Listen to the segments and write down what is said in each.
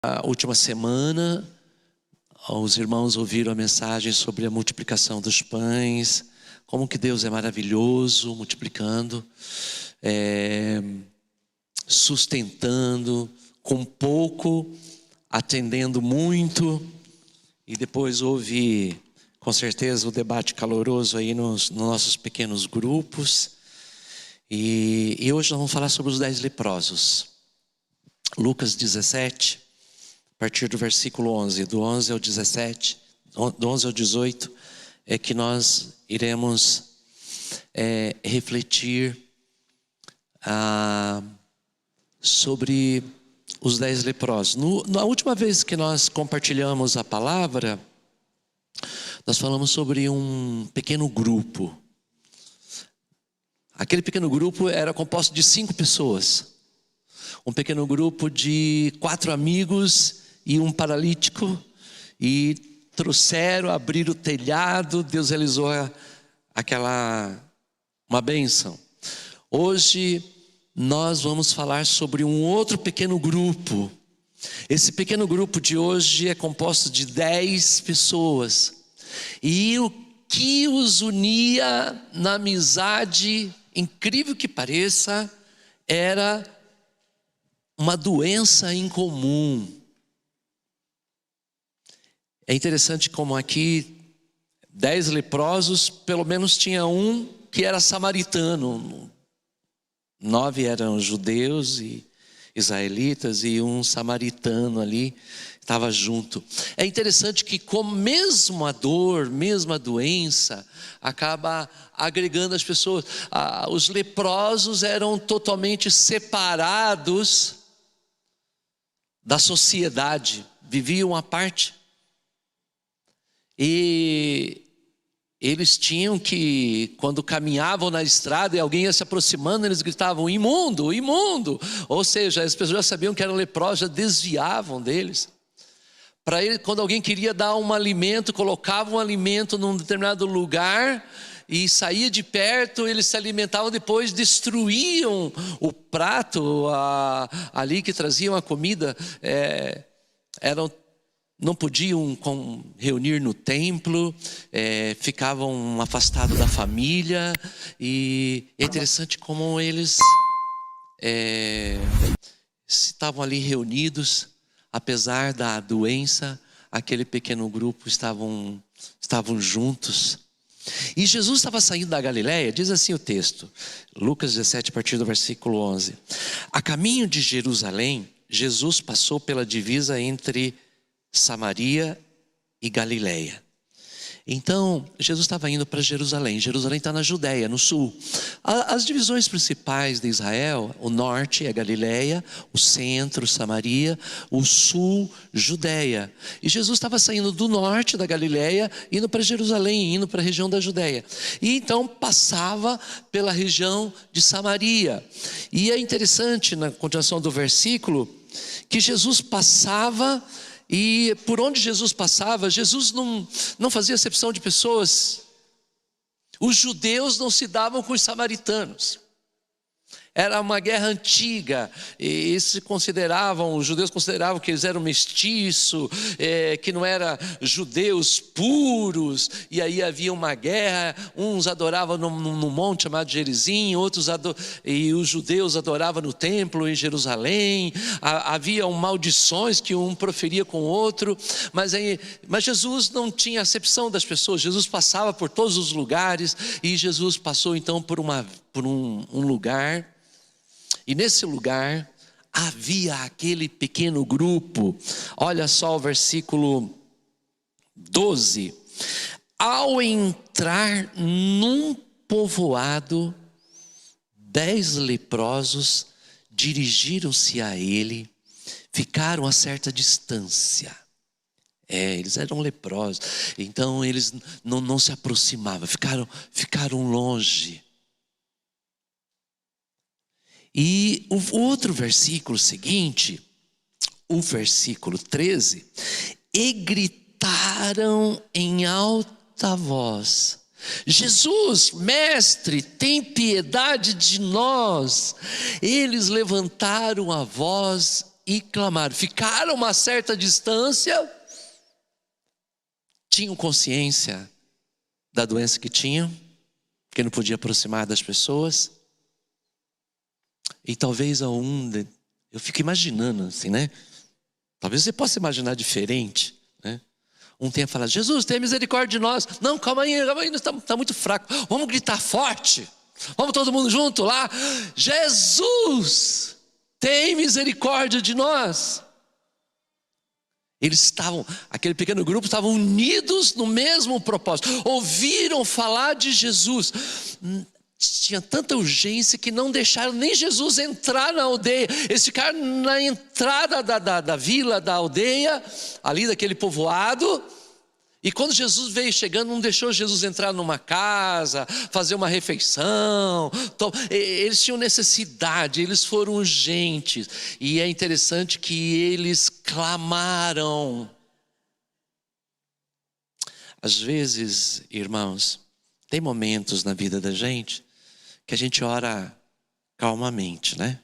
A última semana, os irmãos ouviram a mensagem sobre a multiplicação dos pães, como que Deus é maravilhoso, multiplicando, sustentando, com pouco, atendendo muito. E depois houve, com certeza, o debate caloroso aí nos nossos pequenos grupos. E hoje nós vamos falar sobre os 10 leprosos. Lucas 17, a partir do versículo 11, do 11 ao 17, do 11 ao 18, é que nós iremos refletir sobre os 10 leprosos. Na última vez que nós compartilhamos a palavra, nós falamos sobre um pequeno grupo. Aquele pequeno grupo era composto de 5 pessoas. Um pequeno grupo de 4 amigos e um paralítico. E trouxeram, abriram o telhado, Deus realizou uma bênção. Hoje nós vamos falar sobre um outro pequeno grupo. Esse pequeno grupo de hoje é composto de 10 pessoas. E o que os unia na amizade, incrível que pareça, era uma doença em comum. É interessante como aqui 10 leprosos, pelo menos tinha um que era samaritano. 9 eram judeus e israelitas e um samaritano ali estava junto. É interessante que como mesmo a dor, mesmo a doença, acaba agregando as pessoas. Os leprosos eram totalmente separados da sociedade, viviam à parte. E eles tinham que, quando caminhavam na estrada e alguém ia se aproximando, eles gritavam: imundo, imundo. Ou seja, as pessoas já sabiam que eram leprosos, já desviavam deles. Para ele, quando alguém queria dar um alimento, colocava um alimento num determinado lugar e saía de perto, eles se alimentavam, depois destruíam o prato ali que traziam a comida. Não podiam reunir no templo, ficavam afastados da família. E é interessante como eles estavam ali reunidos, apesar da doença, aquele pequeno grupo estavam juntos. E Jesus estava saindo da Galileia, diz assim o texto, Lucas 17, a partir do versículo 11. A caminho de Jerusalém, Jesus passou pela divisa entre Samaria e Galileia. Então, Jesus estava indo para Jerusalém. Jerusalém está na Judéia, no sul. As divisões principais de Israel, o norte é Galileia, o centro, Samaria, o sul, Judéia. E Jesus estava saindo do norte da Galileia, indo para Jerusalém, indo para a região da Judéia. E então passava pela região de Samaria. E é interessante, na continuação do versículo, que Jesus passava. E por onde Jesus passava, Jesus não fazia acepção de pessoas. Os judeus não se davam com os samaritanos. Era uma guerra antiga, e os judeus consideravam que eles eram mestiços, que não eram judeus puros, e aí havia uma guerra, uns adoravam num monte chamado Gerizim, e os judeus adoravam no templo em Jerusalém, havia maldições que um proferia com o outro, mas Jesus não tinha acepção das pessoas. Jesus passava por todos os lugares, e Jesus passou então por um lugar. E nesse lugar havia aquele pequeno grupo. Olha só o versículo 12. Ao entrar num povoado, 10 leprosos dirigiram-se a ele, ficaram a certa distância. Eles eram leprosos, então eles não se aproximavam, ficaram longe. E o outro versículo seguinte, o versículo 13, e gritaram em alta voz: Jesus, mestre, tem piedade de nós. Eles levantaram a voz e clamaram. Ficaram uma certa distância, tinham consciência da doença que tinham, que não podia aproximar das pessoas. E talvez eu fico imaginando assim, né? Talvez você possa imaginar diferente, né? Um tenha falado: Jesus, tenha misericórdia de nós. Não, calma aí, está muito fraco. Vamos gritar forte. Vamos todo mundo junto lá. Jesus, tem misericórdia de nós. Aquele pequeno grupo estava unidos no mesmo propósito. Ouviram falar de Jesus. Tinha tanta urgência que não deixaram nem Jesus entrar na aldeia. Eles ficaram na entrada da vila, da aldeia, ali daquele povoado. E quando Jesus veio chegando, não deixou Jesus entrar numa casa, fazer uma refeição. Eles tinham necessidade, eles foram urgentes. E é interessante que eles clamaram. Às vezes, irmãos, tem momentos na vida da gente que a gente ora calmamente, né?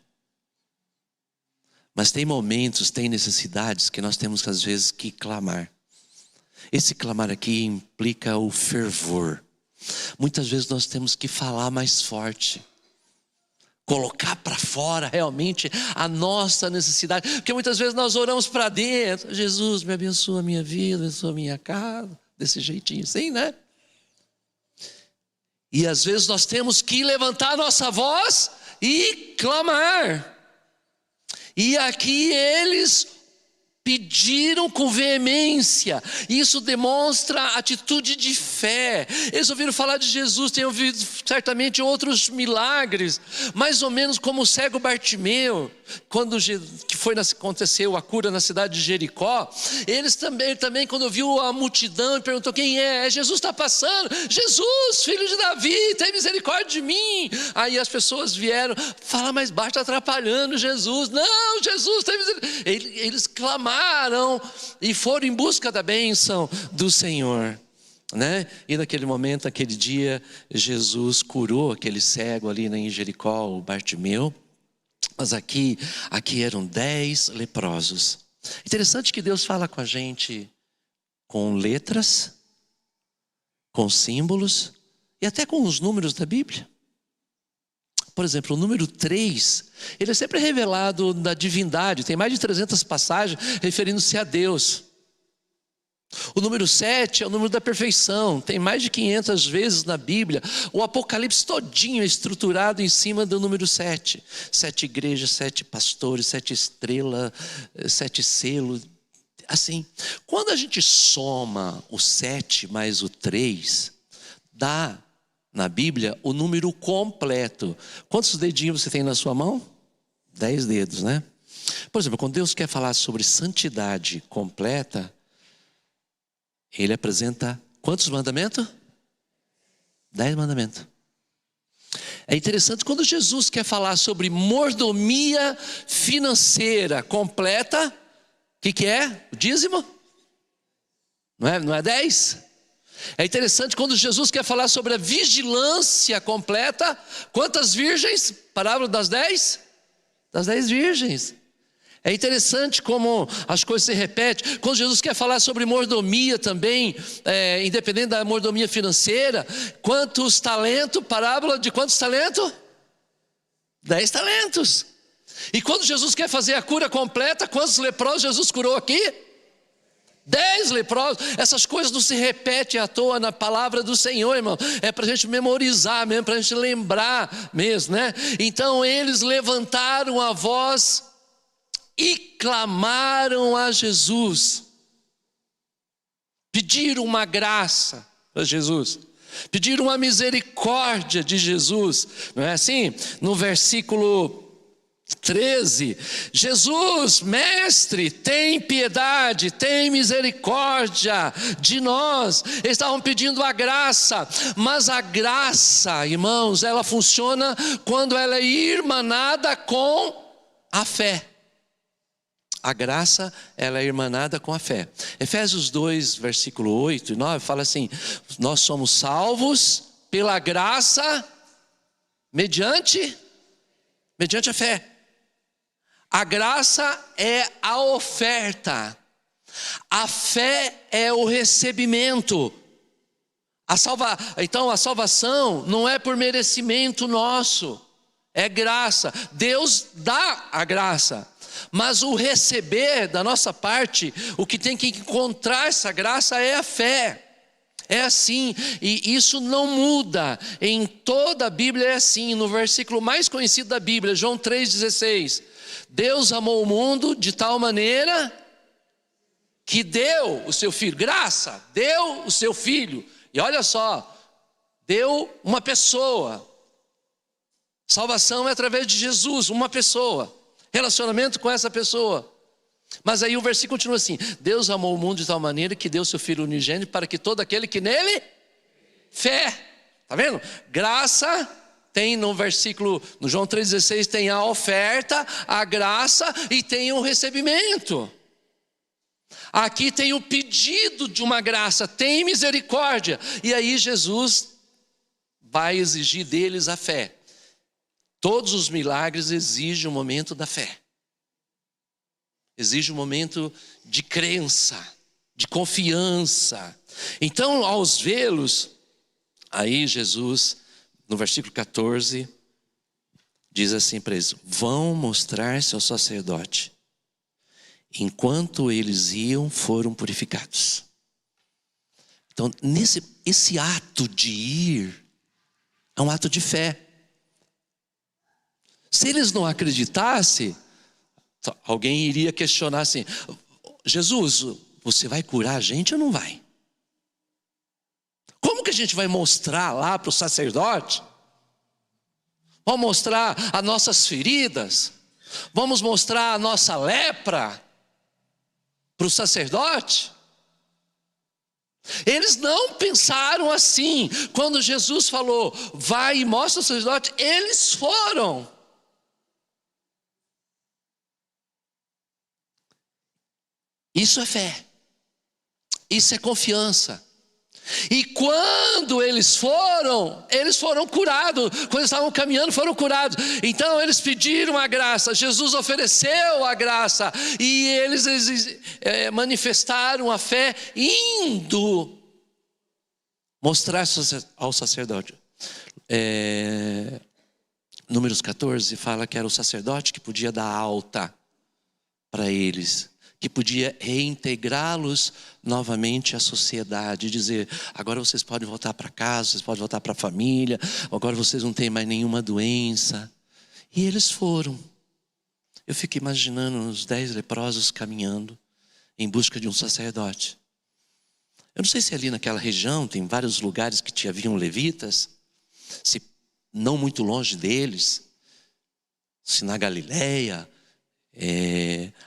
Mas tem momentos, tem necessidades que nós temos às vezes que clamar. Esse clamar aqui implica o fervor. Muitas vezes nós temos que falar mais forte, colocar para fora realmente a nossa necessidade. Porque muitas vezes nós oramos para dentro: Jesus, me abençoa a minha vida, abençoa a minha casa. Desse jeitinho assim, né? E às vezes nós temos que levantar a nossa voz e clamar. E aqui eles pediram com veemência. Isso demonstra atitude de fé. Eles ouviram falar de Jesus, têm ouvido certamente outros milagres, mais ou menos como o cego Bartimeu, aconteceu a cura na cidade de Jericó. Eles também quando viu a multidão e perguntou: quem é? Jesus está passando. Jesus, filho de Davi, tem misericórdia de mim. Aí as pessoas vieram: fala mais baixo, está atrapalhando Jesus. Não, Jesus tem misericórdia. Eles clamaram e foram em busca da bênção do Senhor, né? E naquele momento, naquele dia, Jesus curou aquele cego ali em Jericó, o Bartimeu. Mas aqui eram 10 leprosos. Interessante que Deus fala com a gente com letras, com símbolos e até com os números da Bíblia. Por exemplo, o número 3, ele é sempre revelado da divindade. Tem mais de 300 passagens referindo-se a Deus. O número 7 é o número da perfeição. Tem mais de 500 vezes na Bíblia. O Apocalipse todinho é estruturado em cima do número 7. 7 igrejas, 7 pastores, 7 estrelas, 7 selos. Assim, quando a gente soma o 7 mais o 3, dá na Bíblia o número completo. Quantos dedinhos você tem na sua mão? 10 dedos, né? Por exemplo, quando Deus quer falar sobre santidade completa, Ele apresenta quantos mandamentos? 10 mandamentos. É interessante quando Jesus quer falar sobre mordomia financeira completa. O que é? O dízimo? Não é 10? É interessante quando Jesus quer falar sobre a vigilância completa. Quantas virgens? Parábola das 10? Das 10 virgens. É interessante como as coisas se repetem. Quando Jesus quer falar sobre mordomia também, independente da mordomia financeira, quantos talentos? Parábola de quantos talentos? 10 talentos. E quando Jesus quer fazer a cura completa, quantos leprosos Jesus curou aqui? 10 leprosos. Essas coisas não se repetem à toa na palavra do Senhor, irmão. É para a gente memorizar mesmo, para a gente lembrar mesmo, né? Então eles levantaram a voz e clamaram a Jesus. Pediram uma graça para Jesus. Pediram uma misericórdia de Jesus. Não é assim? No versículo 13, Jesus, mestre, tem piedade, tem misericórdia de nós. Eles estavam pedindo a graça, mas a graça, irmãos, ela funciona quando ela é irmanada com a fé. A graça, ela é irmanada com a fé. Efésios 2, versículo 8 e 9, fala assim: nós somos salvos pela graça mediante a fé. A graça é a oferta. A fé é o recebimento. Então a salvação não é por merecimento nosso, é graça. Deus dá a graça, mas o receber da nossa parte, o que tem que encontrar essa graça é a fé. É assim, e isso não muda. Em toda a Bíblia é assim. No versículo mais conhecido da Bíblia, João 3,16, Deus amou o mundo de tal maneira que deu o seu filho. Graça, deu o seu filho. E olha só, deu uma pessoa. Salvação é através de Jesus, uma pessoa. Relacionamento com essa pessoa. Mas aí o versículo continua assim: Deus amou o mundo de tal maneira que deu seu filho unigênito para que todo aquele que nele fé. Tá vendo? Graça tem no versículo, no João 3,16 tem a oferta, a graça e tem o recebimento. Aqui tem o pedido de uma graça, tem misericórdia. E aí Jesus vai exigir deles a fé. Todos os milagres exigem um momento da fé. Exige um momento de crença, de confiança. Então, aos vê-los, aí Jesus, no versículo 14, diz assim para eles: vão mostrar-se ao sacerdote. Enquanto eles iam, foram purificados. Então, esse ato de ir é um ato de fé. Se eles não acreditassem, alguém iria questionar assim: Jesus, você vai curar a gente ou não vai? Como que a gente vai mostrar lá para o sacerdote? Vamos mostrar as nossas feridas? Vamos mostrar a nossa lepra para o sacerdote? Eles não pensaram assim. Quando Jesus falou, vai e mostra ao sacerdote, eles foram. Isso é fé. Isso é confiança. E quando eles foram curados. Quando estavam caminhando, foram curados. Então eles pediram a graça. Jesus ofereceu a graça. E eles manifestaram a fé indo mostrar ao sacerdote. Números 14 fala que era o sacerdote que podia dar alta para eles, que podia reintegrá-los novamente à sociedade, dizer: agora vocês podem voltar para casa, vocês podem voltar para a família, agora vocês não têm mais nenhuma doença. E eles foram. Eu fico imaginando os 10 leprosos caminhando em busca de um sacerdote. Eu não sei se ali naquela região tem vários lugares que haviam levitas, se não muito longe deles, se na Galileia,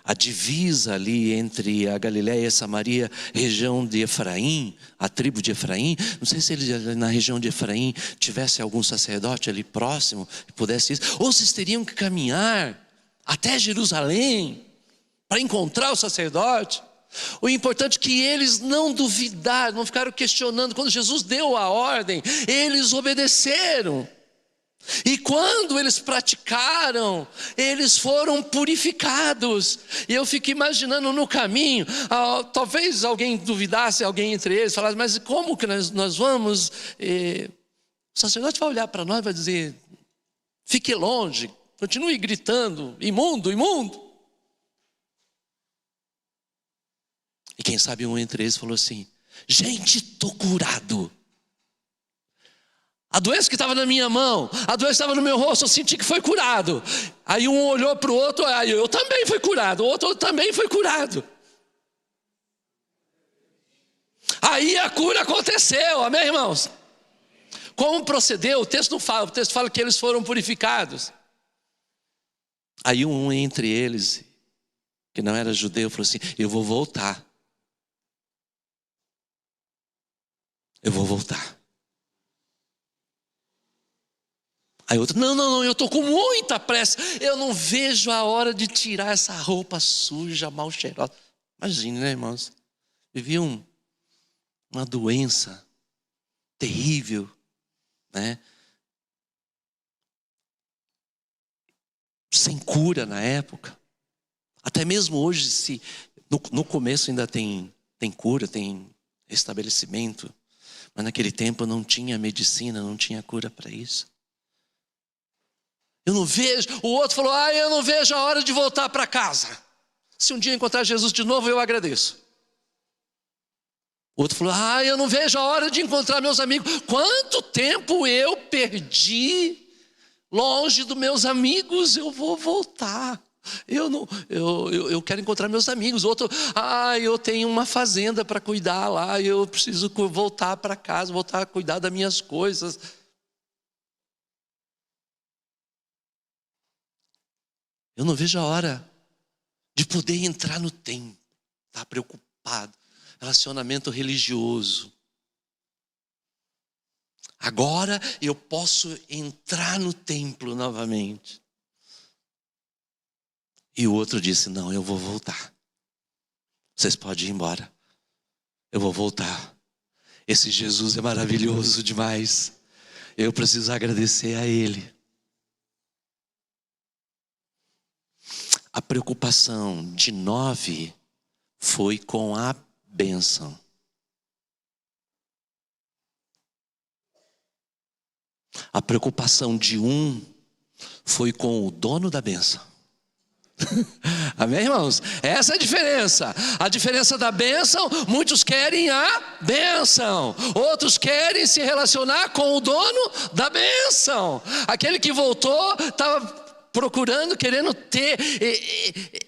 a divisa ali entre a Galileia e a Samaria, região de Efraim, a tribo de Efraim. Não sei se ele na região de Efraim tivesse algum sacerdote ali próximo que pudesse ir, ou vocês teriam que caminhar até Jerusalém para encontrar o sacerdote. O importante é que eles não duvidaram, não ficaram questionando. Quando Jesus deu a ordem, eles obedeceram. E quando eles praticaram, eles foram purificados. E eu fico imaginando no caminho, talvez alguém duvidasse, alguém entre eles falasse: mas como que nós vamos? O sacerdote vai olhar para nós e vai dizer: fique longe, continue gritando, imundo, imundo. E quem sabe um entre eles falou assim: gente, estou curado. A doença que estava na minha mão, a doença que estava no meu rosto, eu senti que foi curado. Aí um olhou para o outro, aí eu também fui curado. O outro também foi curado. Aí a cura aconteceu, amém, irmãos? Como procedeu? O texto não fala, o texto fala que eles foram purificados. Aí um entre eles, que não era judeu, falou assim: eu vou voltar. Eu vou voltar. Aí outro: não, eu estou com muita pressa. Eu não vejo a hora de tirar essa roupa suja, mal cheirosa. Imagine, né, irmãos? Vivia uma doença terrível, né? Sem cura na época. Até mesmo hoje, se no começo ainda tem cura, tem estabelecimento, mas naquele tempo não tinha medicina, não tinha cura para isso. Eu não vejo, o outro falou, eu não vejo a hora de voltar para casa. Se um dia encontrar Jesus de novo, eu agradeço. O outro falou, eu não vejo a hora de encontrar meus amigos. Quanto tempo eu perdi longe dos meus amigos, eu vou voltar. Eu quero encontrar meus amigos. Outro, eu tenho uma fazenda para cuidar lá, eu preciso voltar para casa, voltar a cuidar das minhas coisas. Eu não vejo a hora de poder entrar no templo. Está preocupado. Relacionamento religioso. Agora eu posso entrar no templo novamente. E o outro disse, não, eu vou voltar. Vocês podem ir embora. Eu vou voltar. Esse Jesus é maravilhoso demais. Eu preciso agradecer a Ele. A preocupação de 9 foi com a bênção. A preocupação de 1 foi com o dono da bênção. Amém, irmãos? Essa é a diferença. A diferença da bênção, muitos querem a bênção, outros querem se relacionar com o dono da bênção. Aquele que voltou estava procurando, querendo ter,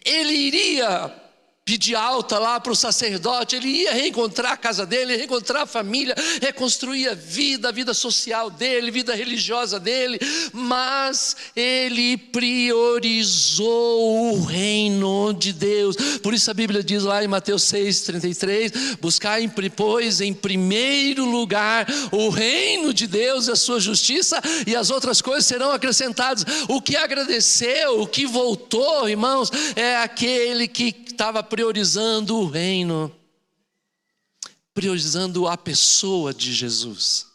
ele iria pedir alta lá para o sacerdote, ele ia reencontrar a casa dele, reencontrar a família, reconstruir a vida social dele, vida religiosa dele, mas ele priorizou o reino de Deus. Por isso a Bíblia diz lá em Mateus 6,33, buscai pois em primeiro lugar o reino de Deus e a sua justiça, e as outras coisas serão acrescentadas. O que agradeceu, o que voltou, irmãos, é aquele que estava priorizando o reino, priorizando a pessoa de Jesus.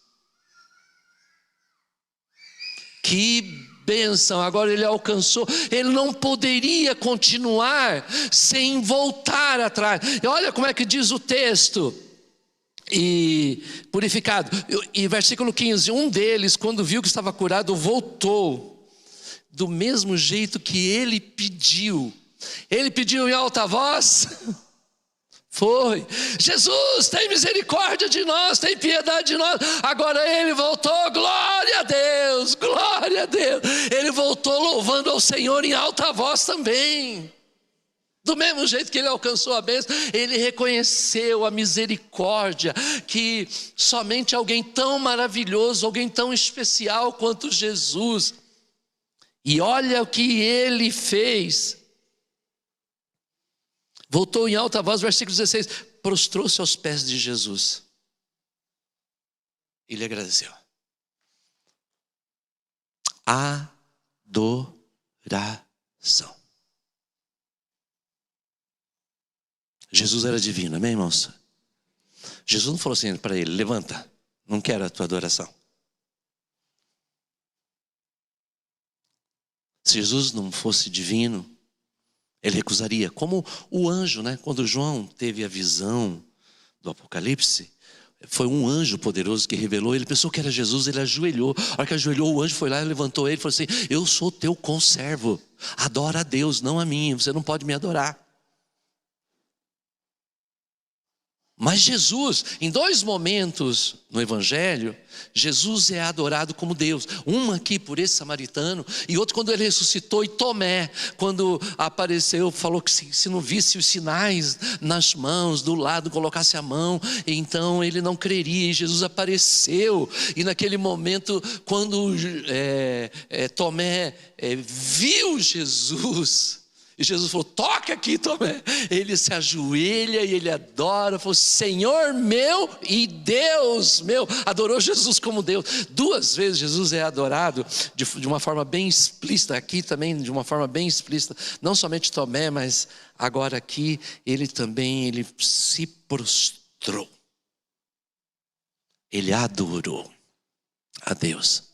Que bênção, agora ele alcançou, ele não poderia continuar sem voltar atrás. E olha como é que diz o texto, e purificado, e versículo 15, um deles, quando viu que estava curado, voltou, do mesmo jeito que ele pediu. Ele pediu em alta voz, foi, Jesus, tem misericórdia de nós, tem piedade de nós. Agora ele voltou, glória a Deus, glória a Deus. Ele voltou louvando ao Senhor em alta voz também. Do mesmo jeito que ele alcançou a bênção, ele reconheceu a misericórdia, que somente alguém tão maravilhoso, alguém tão especial quanto Jesus. E olha o que ele fez. Voltou em alta voz, versículo 16, prostrou-se aos pés de Jesus. Ele agradeceu. Adoração. Jesus era divino, amém, irmãos? Jesus não falou assim para ele, levanta, não quero a tua adoração. Se Jesus não fosse divino, ele recusaria, como o anjo, né? Quando João teve a visão do Apocalipse, foi um anjo poderoso que revelou, ele pensou que era Jesus, ele ajoelhou. A hora que ajoelhou, o anjo foi lá e levantou ele e falou assim, eu sou teu conservo, adora a Deus, não a mim, você não pode me adorar. Mas Jesus, em 2 momentos no Evangelho, Jesus é adorado como Deus. Um aqui por esse samaritano, e outro quando ele ressuscitou. E Tomé, quando apareceu, falou que se não visse os sinais nas mãos, do lado, colocasse a mão, então ele não creria. E Jesus apareceu, e naquele momento, quando Tomé viu Jesus, e Jesus falou, toca aqui, Tomé. Ele se ajoelha e ele adora, falou, Senhor meu e Deus meu. Adorou Jesus como Deus. 2 vezes Jesus é adorado de uma forma bem explícita. Aqui também de uma forma bem explícita. Não somente Tomé, mas agora aqui ele também se prostrou. Ele adorou a Deus.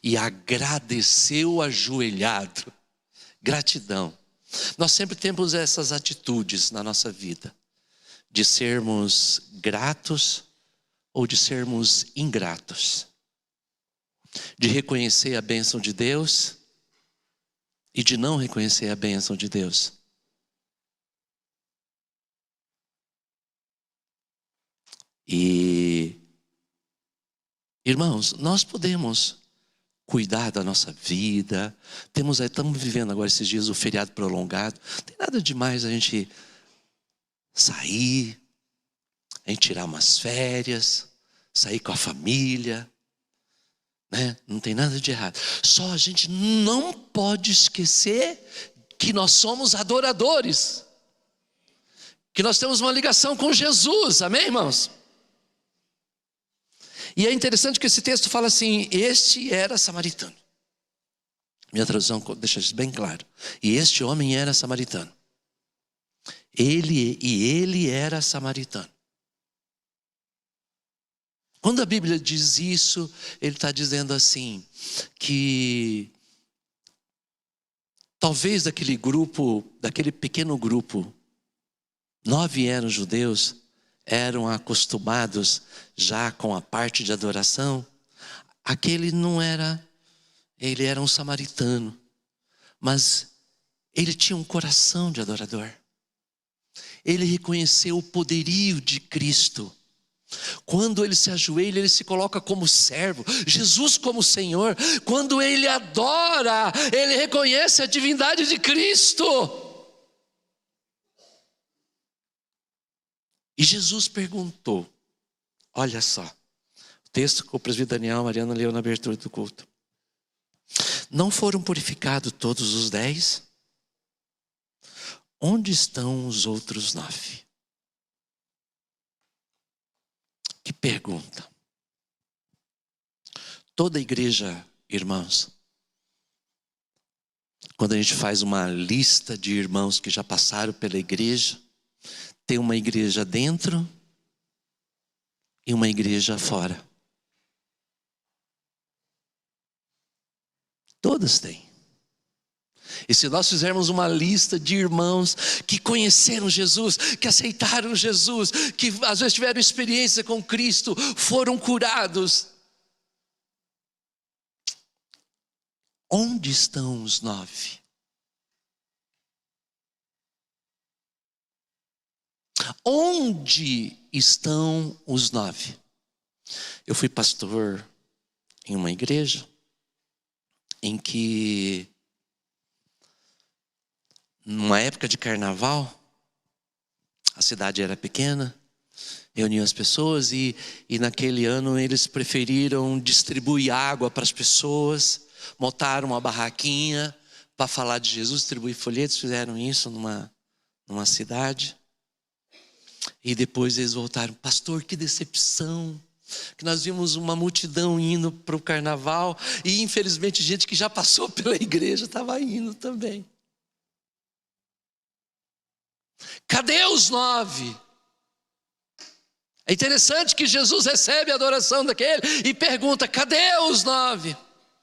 E agradeceu ajoelhado. Gratidão. Nós sempre temos essas atitudes na nossa vida, de sermos gratos ou de sermos ingratos, de reconhecer a bênção de Deus e de não reconhecer a bênção de Deus. E, irmãos, nós podemos cuidar da nossa vida. Estamos vivendo agora esses dias o feriado prolongado. Não tem nada demais a gente sair, a gente tirar umas férias, sair com a família, né? Não tem nada de errado. Só a gente não pode esquecer que nós somos adoradores, que nós temos uma ligação com Jesus, amém, irmãos? E é interessante que esse texto fala assim: este era samaritano. Minha tradução deixa isso bem claro. E este homem era samaritano. Ele era samaritano. Quando a Bíblia diz isso, ele está dizendo assim, que talvez daquele pequeno grupo, 9 eram judeus, eram acostumados já com a parte de adoração. Aquele não era, ele era um samaritano, mas ele tinha um coração de adorador. Ele reconheceu o poderio de Cristo. Quando ele se ajoelha, ele se coloca como servo, Jesus como Senhor. Quando ele adora, ele reconhece a divindade de Cristo. E Jesus perguntou, olha só, o texto que o presbítero Daniel Mariana leu na abertura do culto. Não foram purificados todos os 10? Onde estão os outros 9? Que pergunta. Toda igreja, irmãos, quando a gente faz uma lista de irmãos que já passaram pela igreja, tem uma igreja dentro e uma igreja fora. Todas têm. E se nós fizermos uma lista de irmãos que conheceram Jesus, que aceitaram Jesus, que às vezes tiveram experiência com Cristo, foram curados, onde estão os 9? Onde estão os 9? Eu fui pastor em uma igreja em que, numa época de carnaval, a cidade era pequena, reuniam as pessoas e naquele ano eles preferiram distribuir água para as pessoas, montaram uma barraquinha para falar de Jesus, distribuir folhetos, fizeram isso numa cidade. E depois eles voltaram, pastor, que decepção, que nós vimos uma multidão indo para o carnaval e infelizmente gente que já passou pela igreja estava indo também. Cadê os 9? É interessante que Jesus recebe a adoração daquele e pergunta, cadê os 9?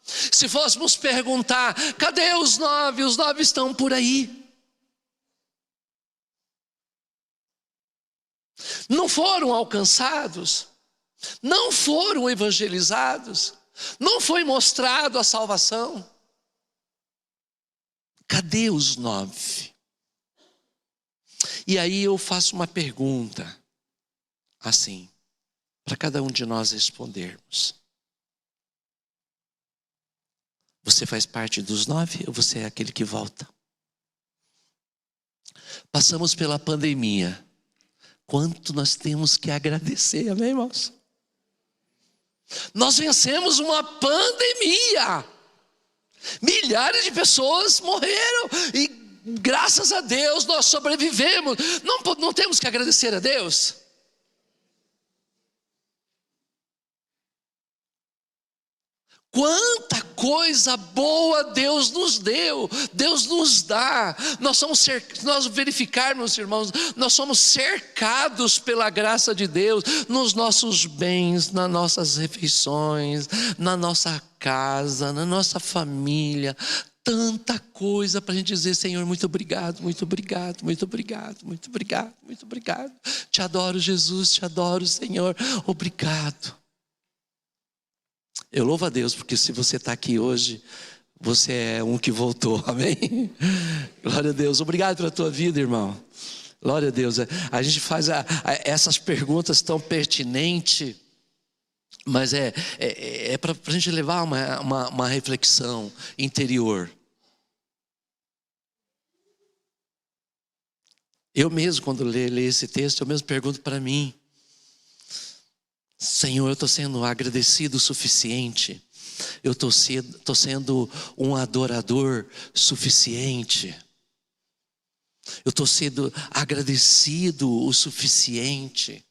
Se fôssemos perguntar, cadê os 9? Os 9 estão por aí. Não foram alcançados, não foram evangelizados, não foi mostrado a salvação. Cadê os 9? E aí eu faço uma pergunta, assim, para cada um de nós respondermos. Você faz parte dos 9 ou você é aquele que volta? Passamos pela pandemia. Quanto nós temos que agradecer, amém, irmãos? Nós vencemos uma pandemia. Milhares de pessoas morreram e graças a Deus nós sobrevivemos. Não temos que agradecer a Deus? Quanta coisa boa Deus nos deu, Deus nos dá. Nós verificarmos, irmãos, nós somos cercados pela graça de Deus nos nossos bens, nas nossas refeições, na nossa casa, na nossa família. tanta coisa para a gente dizer: Senhor, muito obrigado, muito obrigado, muito obrigado, muito obrigado, muito obrigado. Te adoro, Jesus, te adoro, Senhor, obrigado. Eu louvo a Deus, porque se você está aqui hoje, você é um que voltou, amém? Glória a Deus, obrigado pela tua vida, irmão. Glória a Deus. A gente faz essas perguntas tão pertinentes, mas é para a gente levar uma reflexão interior. Eu mesmo, quando leio esse texto, eu mesmo pergunto para mim: Senhor, eu estou sendo agradecido o suficiente? Eu estou sendo um adorador suficiente? Eu estou sendo agradecido o suficiente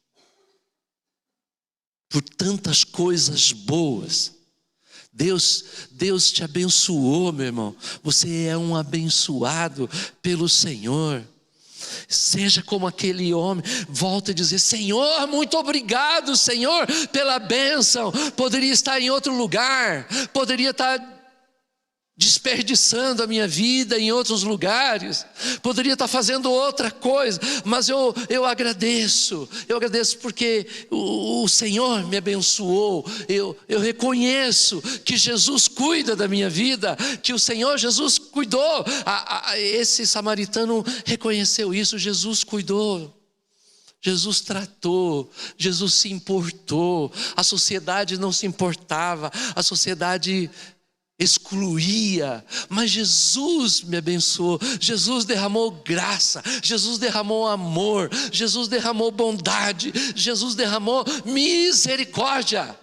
por tantas coisas boas? Deus te abençoou, meu irmão. Você é um abençoado pelo Senhor. Seja como aquele homem, volta a dizer: Senhor, muito obrigado, Senhor, pela bênção. Poderia estar em outro lugar, poderia estar desperdiçando a minha vida em outros lugares, poderia estar fazendo outra coisa, mas eu agradeço porque o Senhor me abençoou. Eu reconheço que Jesus cuida da minha vida, que o Senhor Jesus cuidou. Esse samaritano reconheceu isso: Jesus cuidou, Jesus tratou, Jesus se importou. A sociedade não se importava, a sociedade excluía, mas Jesus me abençoou. Jesus derramou graça, Jesus derramou amor, Jesus derramou bondade, Jesus derramou misericórdia.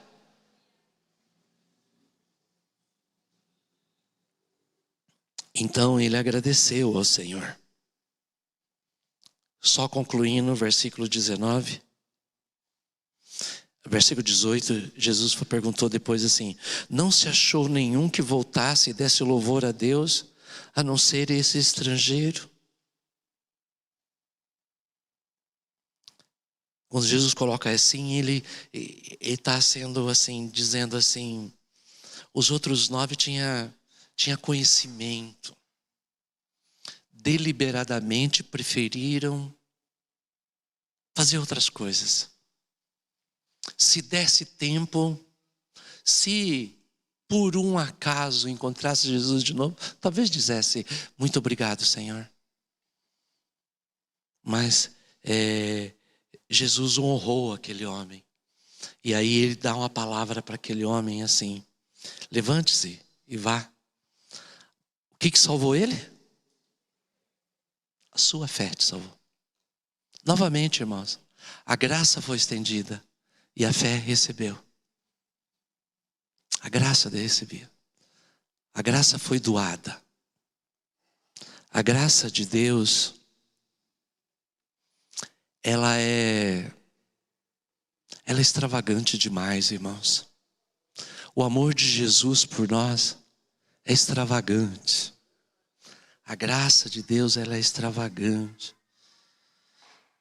Então ele agradeceu ao Senhor. Só concluindo, versículo 19. Versículo 18, Jesus perguntou depois assim: não se achou nenhum que voltasse e desse louvor a Deus, a não ser esse estrangeiro? Quando Jesus coloca assim, ele está sendo assim, dizendo assim: os outros 9 tinha conhecimento, deliberadamente preferiram fazer outras coisas. Se desse tempo, se por um acaso encontrasse Jesus de novo, talvez dissesse: muito obrigado, Senhor. Mas Jesus honrou aquele homem. E aí ele dá uma palavra para aquele homem assim: levante-se e vá. O que salvou ele? A sua fé te salvou. Novamente, irmãos, a graça foi estendida e a fé recebeu. A graça recebeu. A graça foi doada. A graça de Deus, ela é extravagante demais, irmãos. O amor de Jesus por nós é extravagante. A graça de Deus, ela é extravagante.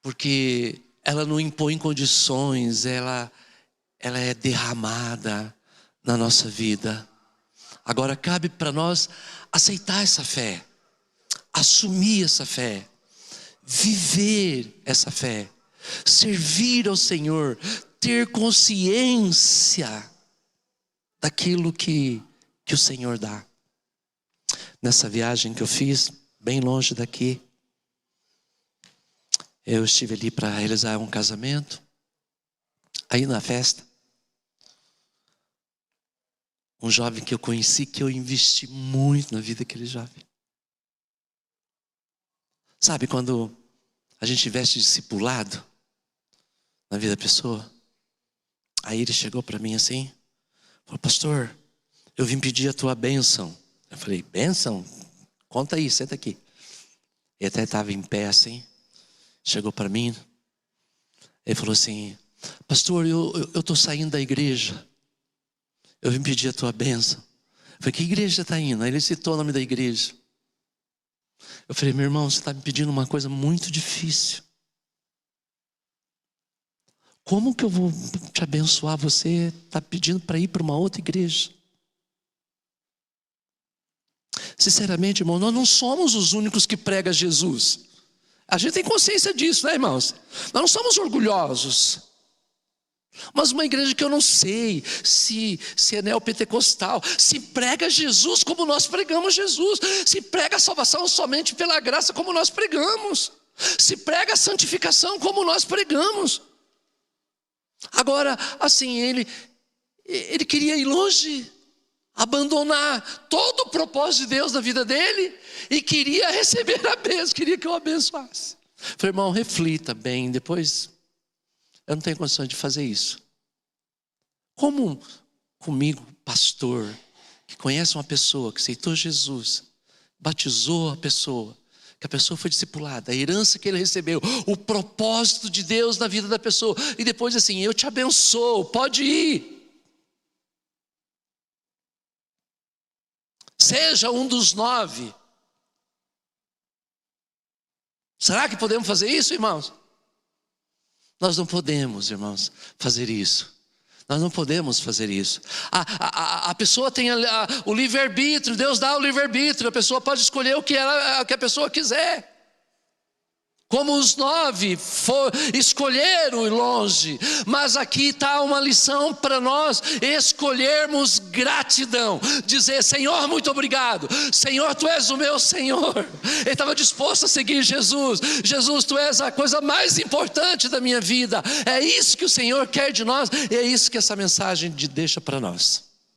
Porque ela não impõe condições, ela é derramada na nossa vida. Agora cabe para nós aceitar essa fé, assumir essa fé, viver essa fé, servir ao Senhor, ter consciência daquilo que o Senhor dá. Nessa viagem que eu fiz, bem longe daqui, eu estive ali para realizar um casamento. Aí na festa, um jovem que eu conheci, que eu investi muito na vida daquele jovem. Sabe quando a gente investe discipulado na vida da pessoa? Aí ele chegou para mim assim, falou: pastor, eu vim pedir a tua bênção. Eu falei: bênção? Conta aí, senta aqui. Ele até estava em pé assim, chegou para mim, ele falou assim: pastor, eu estou saindo da igreja, eu vim pedir a tua bênção. Eu falei: que igreja está indo? Aí ele citou o nome da igreja. Eu falei: meu irmão, você está me pedindo uma coisa muito difícil. Como que eu vou te abençoar? Você está pedindo para ir para uma outra igreja. sinceramente, irmão, nós não somos os únicos que pregam Jesus. A gente tem consciência disso, né, irmãos? Nós não somos orgulhosos. Mas uma igreja que eu não sei se é neopentecostal, se prega Jesus como nós pregamos Jesus, se prega a salvação somente pela graça como nós pregamos, se prega a santificação como nós pregamos. Agora, assim, ele queria ir longe, abandonar todo o propósito de Deus na vida dele e queria receber a bênção, queria que eu abençoasse. Falei, irmão, reflita bem, depois eu não tenho condições de fazer isso. Como comigo, pastor, que conhece uma pessoa, que aceitou Jesus, batizou a pessoa, que a pessoa foi discipulada, a herança que ele recebeu, o propósito de Deus na vida da pessoa, e depois assim, eu te abençoo, pode ir. Seja um dos 9. Será que podemos fazer isso, irmãos? Nós não podemos, irmãos, fazer isso. Nós não podemos fazer isso. A pessoa tem o livre-arbítrio, Deus dá o livre-arbítrio, a pessoa pode escolher o que a pessoa quiser. Como os 9 escolheram ir longe, mas aqui está uma lição para nós escolhermos gratidão, dizer, Senhor, muito obrigado, Senhor, Tu és o meu Senhor. Ele estava disposto a seguir Jesus. Jesus, Tu és a coisa mais importante da minha vida. É isso que o Senhor quer de nós, e é isso que essa mensagem deixa para nós.